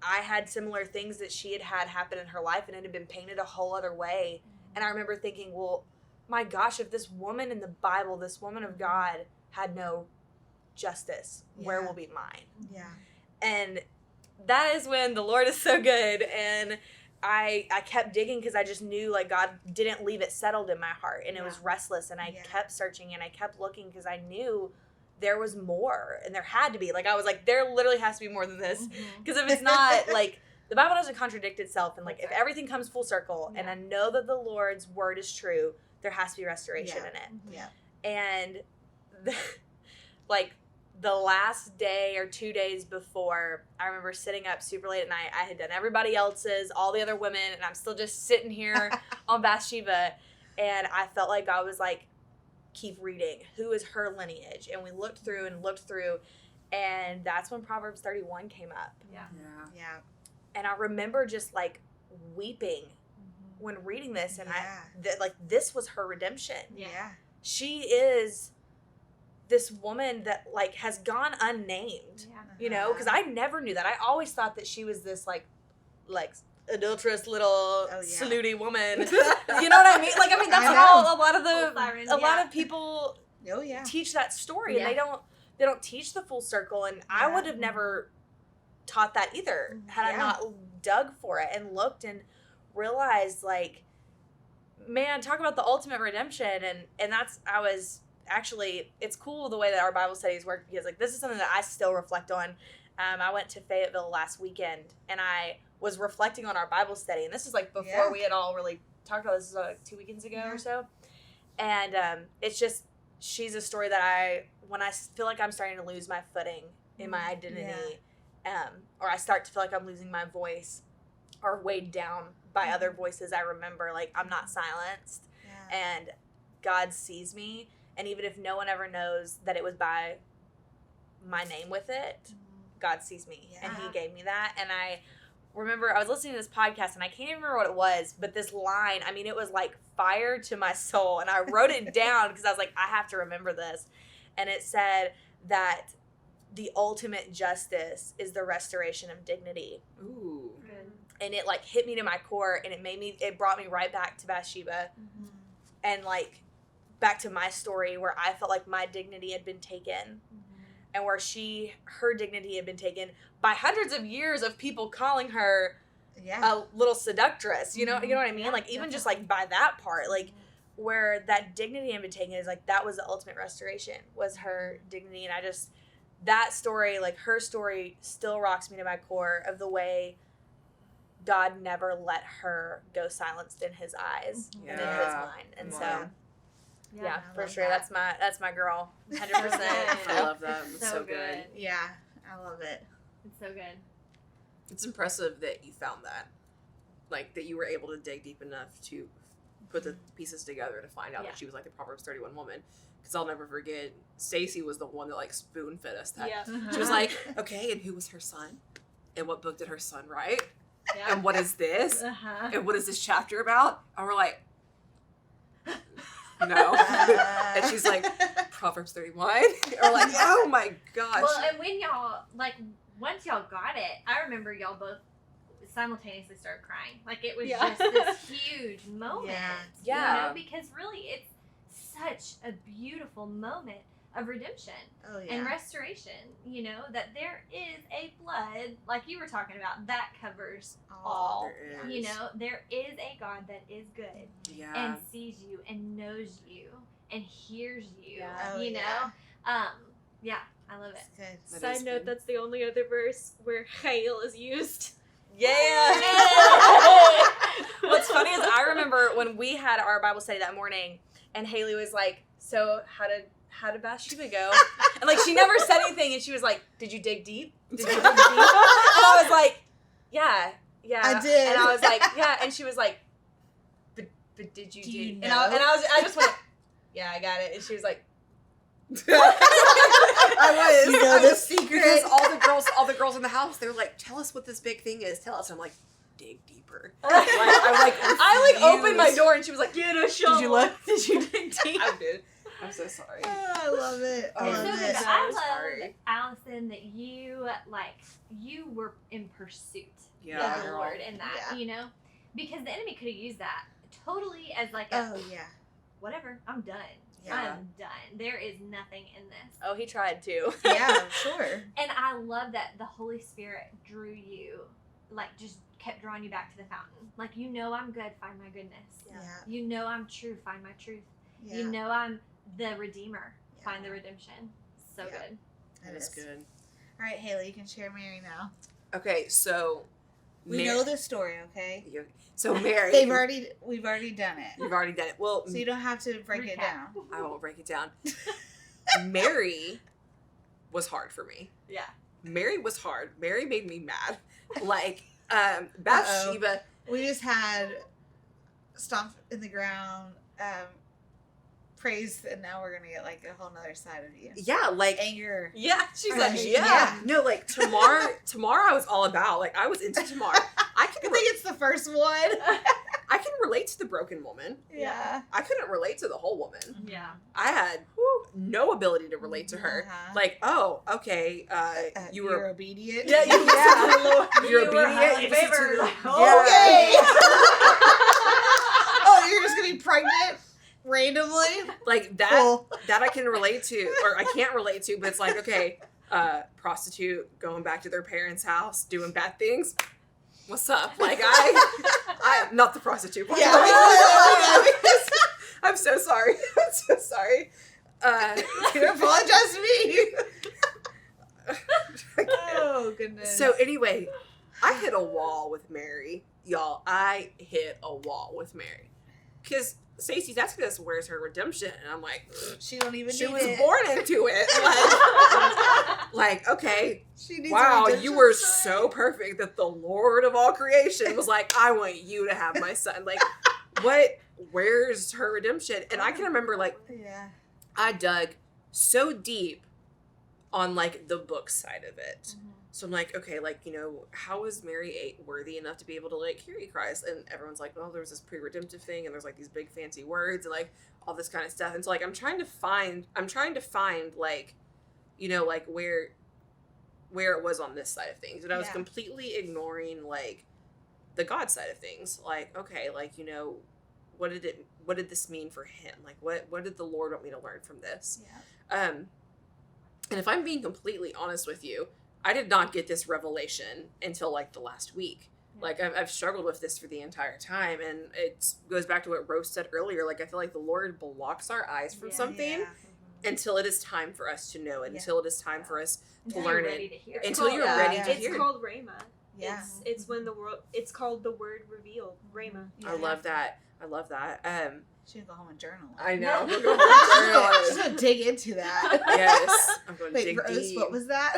Speaker 4: I had similar things that she had happen in her life, and it had been painted a whole other way. And I remember thinking, well, my gosh, if this woman in the Bible, this woman of God, had no justice, where
Speaker 1: Yeah.
Speaker 4: will be mine?
Speaker 1: Yeah.
Speaker 4: And that is when the Lord is so good. And I kept digging because I just knew like God didn't leave it settled in my heart, and it was restless, and I
Speaker 1: Yeah.
Speaker 4: kept searching and I kept looking because I knew there was more, and there had to be. Like I was like, there literally has to be more than this, because if it's not, like, the Bible doesn't contradict itself, and like if everything comes full circle, and I know that the Lord's word is true, there has to be restoration in it.
Speaker 1: Yeah.
Speaker 4: And like the last day or 2 days before, I remember sitting up super late at night. I had done everybody else's, all the other women, and I'm still just sitting here on Bathsheba. And I felt like God was like, keep reading. Who is her lineage? And we looked through, and that's when Proverbs 31 came up.
Speaker 2: Yeah.
Speaker 1: Yeah.
Speaker 4: And I remember just like weeping when reading this, and
Speaker 1: Yeah.
Speaker 4: like this was her redemption.
Speaker 1: Yeah.
Speaker 4: She is this woman that like has gone unnamed, you know, because I never knew that. I always thought that she was this like adulterous little snooty woman. You know what I mean? Like, I mean, that's how a lot of a lot of people
Speaker 1: Oh yeah.
Speaker 4: teach that story, and they don't teach the full circle. And I would have never taught that either had I not dug for it and looked and realized, like, man, talk about the ultimate redemption. And that's, I was actually, it's cool the way that our Bible studies work, because like this is something that I still reflect on. I went to Fayetteville last weekend, and I was reflecting on our Bible study, and this is like before we had all really talked about this. This was like 2 weekends ago or so. And it's just, she's a story that when I feel like I'm starting to lose my footing in my identity, or I start to feel like I'm losing my voice or weighed down by other voices, I remember like I'm not silenced, and God sees me. And even if no one ever knows that it was by my name with it, God sees me, and he gave me that. And I remember I was listening to this podcast, and I can't even remember what it was, but this line, I mean, it was like fire to my soul. And I wrote it down because I was like, I have to remember this. And it said that the ultimate justice is the restoration of dignity.
Speaker 2: Ooh.
Speaker 4: And it like hit me to my core, and it brought me right back to Bathsheba, and like back to my story where I felt like my dignity had been taken, and where her dignity had been taken by hundreds of years of people calling her
Speaker 1: Yeah.
Speaker 4: a little seductress. You know what I mean?
Speaker 3: Yeah,
Speaker 4: Like even just like by that part, like where that dignity in Topanga is like that was the ultimate restoration, was her dignity. And I just, that story, like her story still rocks me to my core of the way God never let her go silenced in his eyes and in his
Speaker 2: Yeah.
Speaker 4: mind. And
Speaker 2: Wow.
Speaker 4: so yeah,
Speaker 1: I
Speaker 4: for
Speaker 1: love
Speaker 4: sure.
Speaker 1: that.
Speaker 4: That's my girl. 100%.
Speaker 2: I love that. It's so good.
Speaker 1: Yeah, I love it.
Speaker 3: It's so good.
Speaker 2: It's impressive that you found that. Like, that you were able to dig deep enough to put the pieces together to find out
Speaker 3: Yeah.
Speaker 2: that she was like the Proverbs 31 woman. Because I'll never forget, Stacy was the one that like spoon fed us that.
Speaker 5: Yeah.
Speaker 2: She was like, okay, and who was her son? And what book did her son write?
Speaker 3: Yeah.
Speaker 2: And what is this?
Speaker 3: Uh-huh.
Speaker 2: And what is this chapter about? And we're like, no. And she's like, Proverbs 31. And we're like, oh my gosh.
Speaker 3: Well, and when y'all, like, once y'all got it, I remember y'all both simultaneously started crying. Like, it was
Speaker 5: Yeah.
Speaker 3: just this huge moment.
Speaker 4: Yeah.
Speaker 3: You know, because really it's such a beautiful moment of redemption
Speaker 1: Oh yeah.
Speaker 3: and restoration. You know, that there is a blood, like you were talking about, that covers all.
Speaker 2: There
Speaker 3: You
Speaker 2: is.
Speaker 3: know, there is a God that is good
Speaker 2: Yeah.
Speaker 3: and sees you and knows you and hears you.
Speaker 4: Yeah.
Speaker 1: Oh,
Speaker 3: You
Speaker 1: yeah.
Speaker 3: know? Yeah, I love it.
Speaker 1: It's good.
Speaker 2: That is
Speaker 5: Side note,
Speaker 2: good.
Speaker 5: that's the only other verse where Chayil is used.
Speaker 4: Yeah. What's funny is I remember when we had our Bible study that morning, and Haley was like, "So how did Bathsheba go?" And like she never said anything, and she was like, "Did you dig deep? Did you dig deep?" And I was like, "Yeah,
Speaker 1: I did.
Speaker 4: And I was like, "Yeah," and she was like, "But did you
Speaker 1: Do
Speaker 4: dig?"
Speaker 1: you
Speaker 4: And
Speaker 1: know?
Speaker 4: I just went, "Yeah, I got it." And she was like,
Speaker 2: I was.
Speaker 1: You know
Speaker 2: I
Speaker 1: the
Speaker 2: was-
Speaker 1: secret.
Speaker 2: Because all the girls in the house, they were like, "Tell us what this big thing is. Tell us." I'm like, "Dig deeper."
Speaker 4: I opened my
Speaker 2: refused.
Speaker 4: door, and she was like,
Speaker 5: Get a shovel.
Speaker 1: Did you look?
Speaker 4: "Did you dig deep?"
Speaker 2: I did. I'm so sorry.
Speaker 1: Oh, I love it. I
Speaker 2: Oh,
Speaker 3: It's
Speaker 1: love
Speaker 3: so
Speaker 2: I'm
Speaker 3: good.
Speaker 1: it.
Speaker 3: But
Speaker 2: so
Speaker 3: I love,
Speaker 2: sorry.
Speaker 3: Allison, that you were in pursuit
Speaker 2: Yeah,
Speaker 3: of the
Speaker 2: girl.
Speaker 3: Lord in that,
Speaker 1: Yeah.
Speaker 3: you know? Because the enemy could have used that totally as like a,
Speaker 1: Oh yeah.
Speaker 3: whatever, I'm done.
Speaker 1: Yeah.
Speaker 3: I'm done. There is nothing in this.
Speaker 4: Oh, he tried to.
Speaker 1: Yeah, sure.
Speaker 3: And I love that the Holy Spirit drew you, like just kept drawing you back to the fountain. Like, you know I'm good, find my goodness.
Speaker 1: Yeah.
Speaker 3: You know I'm true, find my truth.
Speaker 1: Yeah.
Speaker 3: You know I'm the Redeemer,
Speaker 1: Yeah.
Speaker 3: find the redemption. So
Speaker 1: Yeah.
Speaker 3: good.
Speaker 1: That
Speaker 2: That's
Speaker 1: is.
Speaker 2: good.
Speaker 1: All right, Haley, you can share Mary now.
Speaker 2: Okay, so
Speaker 1: We
Speaker 2: Mar-
Speaker 1: know the story, okay?
Speaker 2: So Mary,
Speaker 1: We've already done it.
Speaker 2: you've already done it. Well,
Speaker 1: So you don't have to break it
Speaker 3: Recap.
Speaker 1: down.
Speaker 2: I won't break it down. Mary was hard for me.
Speaker 3: Yeah.
Speaker 2: Mary was hard. Mary made me mad. Like, Bathsheba.
Speaker 1: We just had stomp in the ground, praise, and now we're gonna get like a whole nother side of you.
Speaker 2: Yeah, like
Speaker 1: Anger.
Speaker 4: Yeah, she's
Speaker 1: Right.
Speaker 4: like,
Speaker 1: Yeah.
Speaker 4: yeah.
Speaker 2: no, like Tamar I was all about. Like, I was into Tamar. I
Speaker 1: I
Speaker 2: can
Speaker 1: think it's the first one.
Speaker 2: I can relate to the broken woman.
Speaker 1: Yeah.
Speaker 2: I couldn't relate to the whole woman.
Speaker 3: Yeah.
Speaker 2: I had no ability to relate to her.
Speaker 1: Uh-huh.
Speaker 2: Like, oh, okay, you
Speaker 1: You're
Speaker 2: were
Speaker 1: obedient.
Speaker 4: Yeah, you
Speaker 2: You're
Speaker 3: You were
Speaker 2: obedient.
Speaker 3: highly
Speaker 2: You listen to
Speaker 3: favored.
Speaker 2: the-
Speaker 1: Okay. Oh, you're just gonna be pregnant randomly?
Speaker 2: Like that.
Speaker 1: Cool.
Speaker 2: That I can relate to, or I can't relate to. But it's like, okay, prostitute going back to their parents' house, doing bad things. What's up? Like I'm not the prostitute. part.
Speaker 1: Yeah.
Speaker 2: I'm so sorry. I'm so sorry.
Speaker 1: You apologize to me. Oh goodness.
Speaker 2: So anyway, I hit a wall with Mary, y'all. I hit a wall with Mary, because Stacey's asking us where's her redemption, and I'm like,
Speaker 1: she don't even
Speaker 2: she
Speaker 1: need
Speaker 2: was
Speaker 1: it.
Speaker 2: born into it. Like okay,
Speaker 1: She needs
Speaker 2: wow,
Speaker 1: a
Speaker 2: you
Speaker 1: redemption
Speaker 2: were
Speaker 1: story.
Speaker 2: so perfect that the Lord of all creation was like, I want you to have my son. Like, what? Where's her redemption? And I can remember, like,
Speaker 1: Yeah.
Speaker 2: I dug so deep on like the book side of it. So I'm like, okay, like, you know, how is Mary worthy enough to be able to like carry Christ? And everyone's like, well, there's this pre-redemptive thing, and there's like these big fancy words and like all this kind of stuff. And so like I'm trying to find like, you know, like where it was on this side of things. And I was
Speaker 1: Yeah.
Speaker 2: completely ignoring like the God side of things. Like, okay, like, you know, what did this mean for him? Like what did the Lord want me to learn from this?
Speaker 1: Yeah.
Speaker 2: And if I'm being completely honest with you, I did not get this revelation until like the last week. Like, I've struggled with this for the entire time, and it goes back to what Rose said earlier. Like, I feel like the Lord blocks our eyes from something until it is time for us to know it, until it is time for us to learn it, until you're ready to hear
Speaker 5: It's
Speaker 2: it.
Speaker 5: called Rhema.
Speaker 1: Yeah.
Speaker 5: It's when the world. It's called the word revealed. Rhema.
Speaker 2: I love that.
Speaker 1: She can go home and journal.
Speaker 2: I know.
Speaker 1: Yeah.
Speaker 2: We're going to
Speaker 1: She's gonna dig into that.
Speaker 2: Yes. I'm going to
Speaker 1: Wait,
Speaker 2: dig
Speaker 1: Rose,
Speaker 2: deep.
Speaker 1: what was that?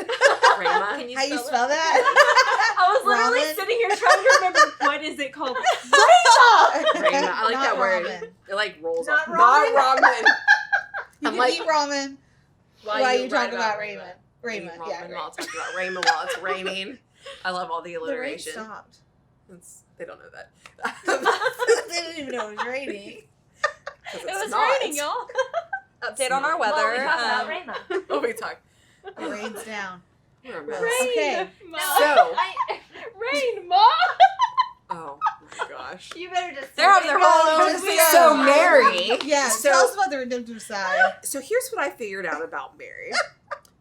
Speaker 2: Rhema?
Speaker 4: Can you
Speaker 1: How you
Speaker 4: spell
Speaker 1: spell that?
Speaker 5: I was literally
Speaker 1: Ramen?
Speaker 5: sitting here trying to remember what is it called.
Speaker 2: Rhema. I like
Speaker 1: Not
Speaker 2: that word.
Speaker 1: ramen.
Speaker 2: It like rolls
Speaker 3: Not
Speaker 2: off. Not ramen.
Speaker 1: You
Speaker 2: I'm
Speaker 1: can
Speaker 2: like-
Speaker 1: eat ramen while you talk about
Speaker 2: Raymond.
Speaker 1: Raymond.
Speaker 2: Ramen
Speaker 1: Yeah,
Speaker 2: while talking about Raymond while it's raining. I love all the
Speaker 1: the rain
Speaker 2: alliteration.
Speaker 1: stopped.
Speaker 2: They don't know that.
Speaker 1: They didn't even know it was raining.
Speaker 2: 'Cause
Speaker 5: It
Speaker 2: it's
Speaker 5: was
Speaker 2: not.
Speaker 5: raining, y'all.
Speaker 4: Update on our
Speaker 3: Well,
Speaker 4: weather.
Speaker 3: we talk about Rhema.
Speaker 2: Oh, we talk.
Speaker 1: It rains down.
Speaker 2: We're a
Speaker 1: Rain.
Speaker 2: mess.
Speaker 1: Okay.
Speaker 5: Ma.
Speaker 2: So-
Speaker 5: Rain, Ma.
Speaker 2: Oh my gosh.
Speaker 3: You better just.
Speaker 4: They're having their whole
Speaker 1: Just
Speaker 4: own
Speaker 1: go.
Speaker 2: So Mary.
Speaker 1: Yeah,
Speaker 2: So-
Speaker 1: tell us about the redemptive side.
Speaker 2: So here's what I figured out about Mary.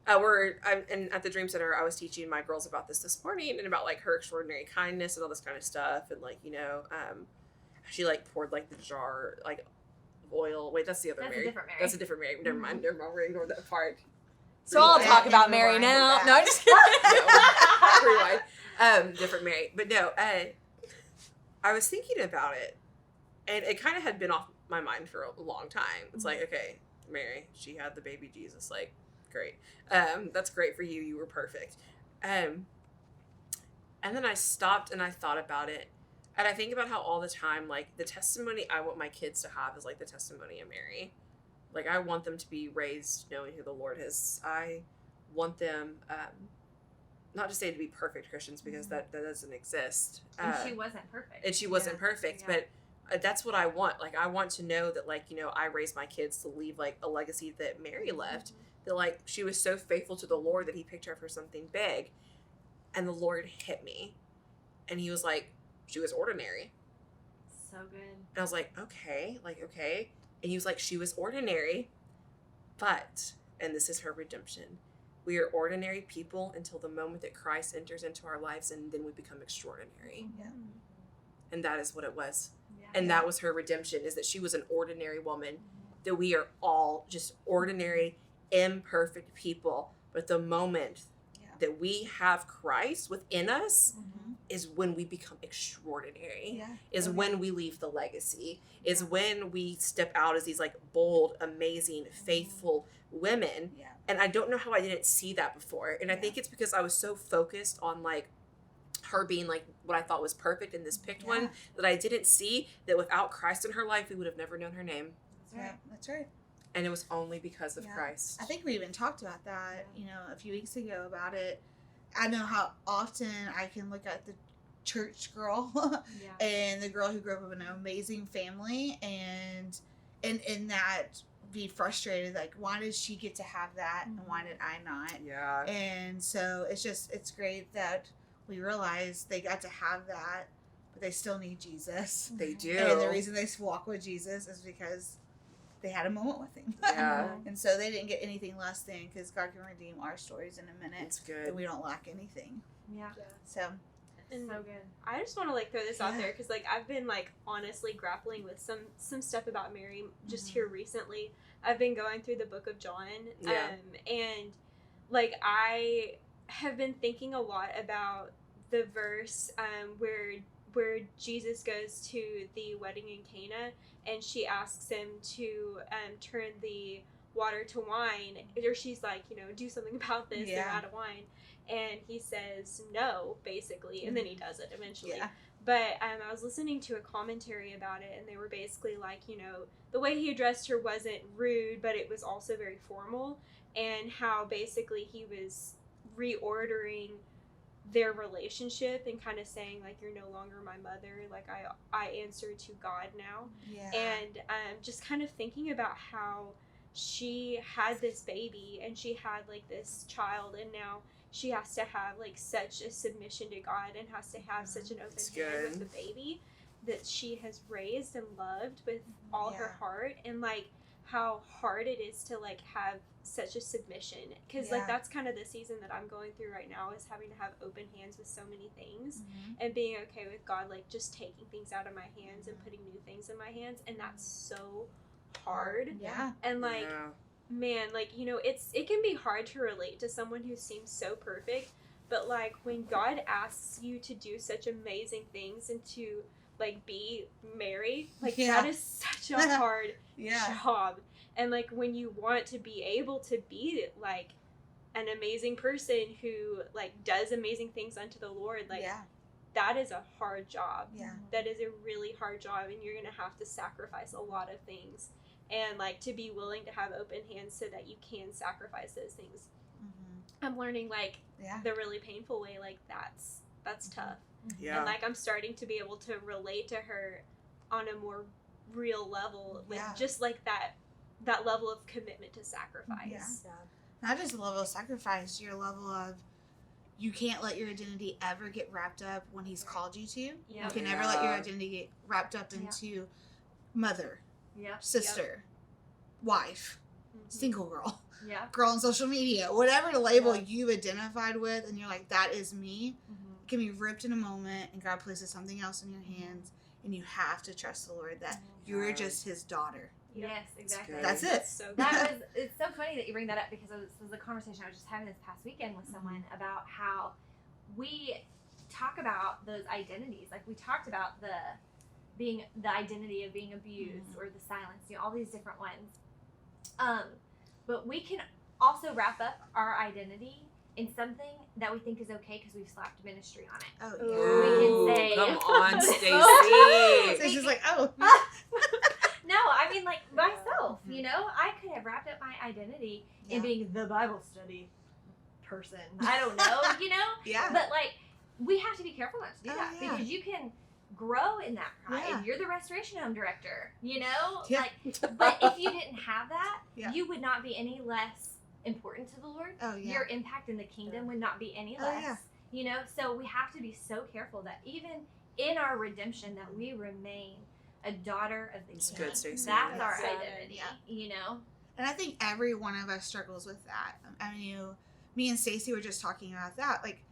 Speaker 2: And at the Dream Center, I was teaching my girls about this morning and about like her extraordinary kindness and all this kind of stuff, and like she like poured like the jar like of oil. Wait, that's the other
Speaker 3: That's a
Speaker 2: Mary.
Speaker 3: different Mary.
Speaker 2: That's a different Mary. Never mind. Never mind. We're ignoring that part.
Speaker 4: So I'll
Speaker 2: Rewind.
Speaker 4: talk about
Speaker 1: Yeah,
Speaker 4: Mary
Speaker 1: rewind
Speaker 4: now.
Speaker 1: that.
Speaker 4: No, I'm just kidding.
Speaker 2: Rewind. Different Mary. But no, I was thinking about it, and it kind of had been off my mind for a long time. It's like, okay, Mary, she had the baby Jesus. Like, great. That's great for you. You were perfect. And then I stopped and I thought about it. And I think about how all the time, like, the testimony I want my kids to have is like the testimony of Mary. Like, I want them to be raised knowing who the Lord is. I want them, not to say to be perfect Christians, because that doesn't exist.
Speaker 3: And she wasn't perfect.
Speaker 2: And she wasn't perfect,
Speaker 3: Yeah.
Speaker 2: but that's what I want. Like, I want to know that, like, I raised my kids to leave, like, a legacy that Mary left. That, like, she was so faithful to the Lord that he picked her for something big. And the Lord hit me. And he was like, she was ordinary.
Speaker 3: So good.
Speaker 2: And I was like, okay. And he was like, she was ordinary, but, and this is her redemption, we are ordinary people until the moment that Christ enters into our lives, and then we become extraordinary.
Speaker 1: Yeah.
Speaker 2: And that is what it was.
Speaker 3: Yeah.
Speaker 2: And that was her redemption, is that she was an ordinary woman, that we are all just ordinary, imperfect people. But the moment that we have Christ within us is when we become extraordinary,
Speaker 1: Yeah.
Speaker 2: is when we leave the legacy, is when we step out as these like bold, amazing, faithful women.
Speaker 1: Yeah.
Speaker 2: And I don't know how I didn't see that before. And I think it's because I was so focused on like her being like what I thought was perfect in this picked one, that I didn't see that without Christ in her life, we would have never known her name.
Speaker 1: Yeah, that's right.
Speaker 2: And it was only because of Christ.
Speaker 1: I think we even talked about that, a few weeks ago about it. I know how often I can look at the church girl
Speaker 3: Yeah.
Speaker 1: and the girl who grew up in an amazing family and in that be frustrated, like, why did she get to have that and why did I not?
Speaker 2: Yeah.
Speaker 1: And so it's great that we realize they got to have that, but they still need Jesus.
Speaker 2: They do.
Speaker 1: And the reason they walk with Jesus is because they had a moment with him.
Speaker 2: Yeah.
Speaker 1: And so they didn't get anything less than, because God can redeem our stories in a minute.
Speaker 2: It's good.
Speaker 1: And we don't lack anything.
Speaker 3: Yeah.
Speaker 1: So,
Speaker 5: And
Speaker 3: So good.
Speaker 5: I just want to like throw this out
Speaker 1: Yeah.
Speaker 5: there because like I've been like honestly grappling with some stuff about Mary just here recently. I've been going through the book of John,
Speaker 2: Yeah.
Speaker 5: and like I have been thinking a lot about the verse where Jesus goes to the wedding in Cana, and she asks him to turn the water to wine, or she's like, do something about this, they're out of wine. And he says no, basically, and then he does it eventually.
Speaker 1: yeah.
Speaker 5: But I was listening to a commentary about it, and they were basically like, the way he addressed her wasn't rude, but it was also very formal, and how basically he was reordering their relationship and kind of saying, like, you're no longer my mother, like, I answer to God now.
Speaker 1: Yeah.
Speaker 5: And just kind of thinking about how she had this baby, and she had, like, this child, and now she has to have like such a submission to God and has to have such an open hand with the baby that she has raised and loved with all her heart. And like how hard it is to like have such a submission, because
Speaker 1: Yeah.
Speaker 5: like that's kind of the season that I'm going through right now, is having to have open hands with so many things
Speaker 1: Mm-hmm.
Speaker 5: and being okay with God like just taking things out of my hands and putting new things in my hands, and that's so hard.
Speaker 1: Yeah.
Speaker 5: And like
Speaker 2: Yeah.
Speaker 5: man, like, you know, it can be hard to relate to someone who seems so perfect, but like when God asks you to do such amazing things and to like be Mary, like
Speaker 1: Yeah.
Speaker 5: that is such a hard
Speaker 1: Yeah.
Speaker 5: job. And like when you want to be able to be like an amazing person who like does amazing things unto the Lord, like
Speaker 1: Yeah.
Speaker 5: that is a hard job.
Speaker 1: Yeah.
Speaker 5: That is a really hard job, and you're gonna have to sacrifice a lot of things, and like to be willing to have open hands so that you can sacrifice those things.
Speaker 1: Mm-hmm.
Speaker 5: I'm learning like
Speaker 1: Yeah.
Speaker 5: the really painful way, like that's tough.
Speaker 2: Yeah.
Speaker 5: And like I'm starting to be able to relate to her on a more real level with
Speaker 1: Yeah.
Speaker 5: just like that level of commitment to sacrifice.
Speaker 1: Yeah. Not just a level of sacrifice, your level of you can't let your identity ever get wrapped up when he's called you to.
Speaker 3: Yeah.
Speaker 1: You can never let your
Speaker 2: Yeah.
Speaker 1: identity get wrapped up
Speaker 3: Yeah.
Speaker 1: into mother,
Speaker 3: Yep.
Speaker 1: sister, wife,
Speaker 5: Mhm.
Speaker 1: single girl,
Speaker 3: Yep.
Speaker 1: girl on social media, whatever label
Speaker 4: Yeah.
Speaker 1: you identified with, and you're like, that is me,
Speaker 3: Mm-hmm.
Speaker 1: it can be ripped in a moment, and God places something else in your hands, and you have to trust the Lord that you're
Speaker 2: Yeah.
Speaker 1: just his daughter.
Speaker 3: Yes, exactly.
Speaker 2: good.
Speaker 1: That's it.
Speaker 5: That's so good.
Speaker 3: That was, it's so funny that you bring that up, because this was a conversation I was just having this past weekend with someone about how we talk about those identities. Like we talked about the identity of being abused or the silence, you know, all these different ones. But we can also wrap up our identity in something that we think is okay because we've slapped ministry on it.
Speaker 1: Oh,
Speaker 2: Ooh,
Speaker 3: We can say-
Speaker 2: come on,
Speaker 1: yeah.
Speaker 2: Stacy.
Speaker 1: So she's like, oh.
Speaker 3: No, I mean like myself, you know, I could have wrapped up my identity
Speaker 1: Yeah.
Speaker 3: in being the Bible study person. I don't know, you know?
Speaker 1: Yeah.
Speaker 3: But like we have to be careful not to do
Speaker 1: Oh,
Speaker 3: that,
Speaker 1: yeah.
Speaker 3: because you can grow in that pride.
Speaker 1: Yeah.
Speaker 3: You're the restoration home director, you know?
Speaker 1: Yeah.
Speaker 3: Like but if you didn't have that,
Speaker 1: Yeah.
Speaker 3: you would not be any less important to the Lord.
Speaker 1: Oh, yeah.
Speaker 3: Your impact in the kingdom would not be any
Speaker 1: Oh,
Speaker 3: less.
Speaker 1: yeah.
Speaker 3: You know, so we have to be so careful that even in our redemption that we remain a daughter of the
Speaker 2: It's
Speaker 3: King.
Speaker 2: good, Stacey.
Speaker 3: That's our
Speaker 4: That's so good,
Speaker 3: identity.
Speaker 1: yeah.
Speaker 3: You know?
Speaker 1: And I think every one of us struggles with that. I mean, me and Stacy were just talking about that. Like,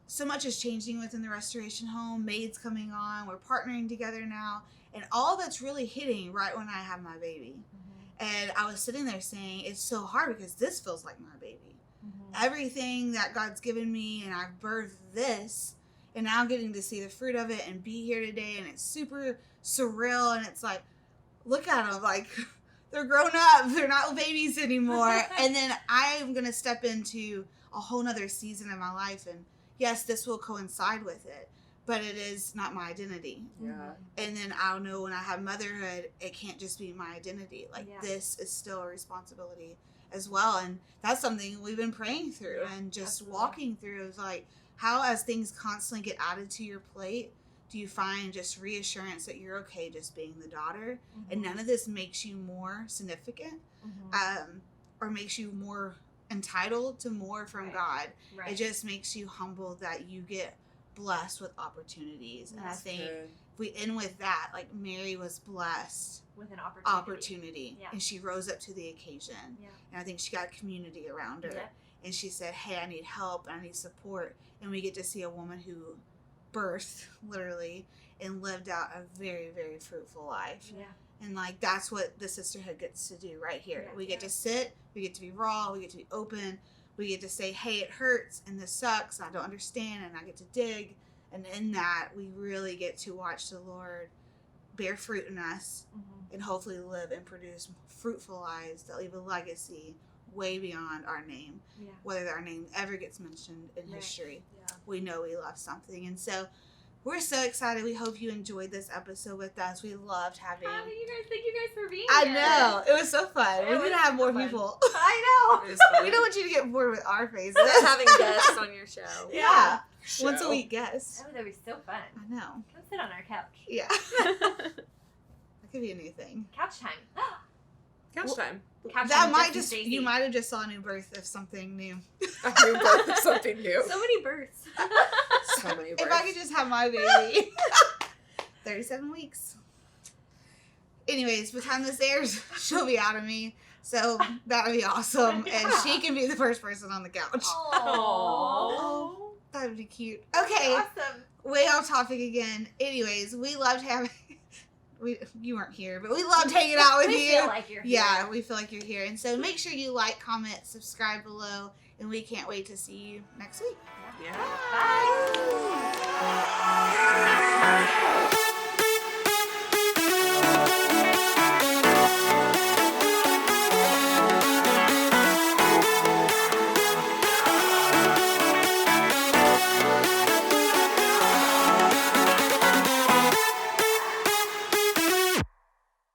Speaker 1: so much is changing within the restoration home. Maids coming on. We're partnering together now. And all that's really hitting right when I have my baby. And I was sitting there saying, it's so hard because this feels like my baby. Everything that God's given me, and I've birthed this, and now I'm getting to see the fruit of it and be here today. And it's super surreal. And it's like, look at them. Like, they're grown up. They're not babies anymore. And then I'm going to step into a whole nother season of my life. And yes, this will coincide with it, but it is not my identity.
Speaker 2: Yeah.
Speaker 1: And then I'll know when I have motherhood, it can't just be my identity. Like,
Speaker 3: Yeah.
Speaker 1: this is still a responsibility as well. And that's something we've been praying through and just
Speaker 3: absolutely.
Speaker 1: walking through, is like, how, as things constantly get added to your plate, do you find just reassurance that you're okay just being the daughter, and none of this makes you more significant, or makes you more entitled to more from
Speaker 3: Right.
Speaker 1: God.
Speaker 3: Right.
Speaker 1: It just makes you humble that you get blessed with opportunities. And I
Speaker 3: That's
Speaker 1: think
Speaker 2: Good.
Speaker 1: if we end with that, like, Mary was blessed
Speaker 3: with an opportunity.
Speaker 1: opportunity,
Speaker 3: Yeah.
Speaker 1: and she rose up to the occasion.
Speaker 3: Yeah.
Speaker 1: And I think she got community around her.
Speaker 3: Yeah.
Speaker 1: And she said, hey, I need help, I need support. And we get to see a woman who birthed, literally, and lived out a very, very fruitful life.
Speaker 3: Yeah.
Speaker 1: And like, that's what the sisterhood gets to do right here.
Speaker 3: Yeah.
Speaker 1: We get to sit, we get to be raw, we get to be open, we get to say, hey, it hurts and this sucks, and I don't understand, and I get to dig. And in that, we really get to watch the Lord bear fruit in us, and hopefully live and produce fruitful lives that leave a legacy way beyond our name.
Speaker 3: Yeah.
Speaker 1: Whether our name ever gets mentioned in
Speaker 3: Right.
Speaker 1: history,
Speaker 4: Yeah.
Speaker 1: we know we left something. And so we're so excited. We hope you enjoyed this episode with us. We loved having...
Speaker 3: How do you guys thank you guys for being
Speaker 1: I
Speaker 3: here?
Speaker 1: know. It was so fun.
Speaker 3: It
Speaker 1: We need
Speaker 3: was
Speaker 1: to have more
Speaker 3: fun.
Speaker 1: people.
Speaker 3: I know.
Speaker 2: It was fun.
Speaker 1: We don't want you to get bored with our faces.
Speaker 4: Having guests on your show.
Speaker 1: Yeah.
Speaker 2: Show.
Speaker 1: Once a week guests.
Speaker 3: Oh, that'd be so fun.
Speaker 1: I know.
Speaker 3: Come sit on our couch.
Speaker 1: Yeah. That could be a new thing.
Speaker 3: Couch time.
Speaker 2: Couch time.
Speaker 3: Couch
Speaker 1: That
Speaker 3: time
Speaker 1: might
Speaker 3: with
Speaker 1: just...
Speaker 3: Stacey.
Speaker 1: You might have just saw a new birth of something new.
Speaker 2: A new birth of something new.
Speaker 5: So many births.
Speaker 2: So many births.
Speaker 1: If I could just have my baby. 37 weeks. anyways, by the time this airs, she'll be out of me. So that'll be awesome. And she can be the first person on the couch.
Speaker 3: Oh,
Speaker 1: That would be cute. Okay.
Speaker 3: awesome.
Speaker 1: Way off topic again. Anyways, we loved having you weren't here, but we loved hanging out with
Speaker 3: We
Speaker 1: you.
Speaker 3: feel like you're here.
Speaker 1: Yeah, we feel like you're here. And so make sure you like, comment, subscribe below, and we can't wait to see you next week.
Speaker 2: Yeah.
Speaker 3: Bye.
Speaker 1: Bye.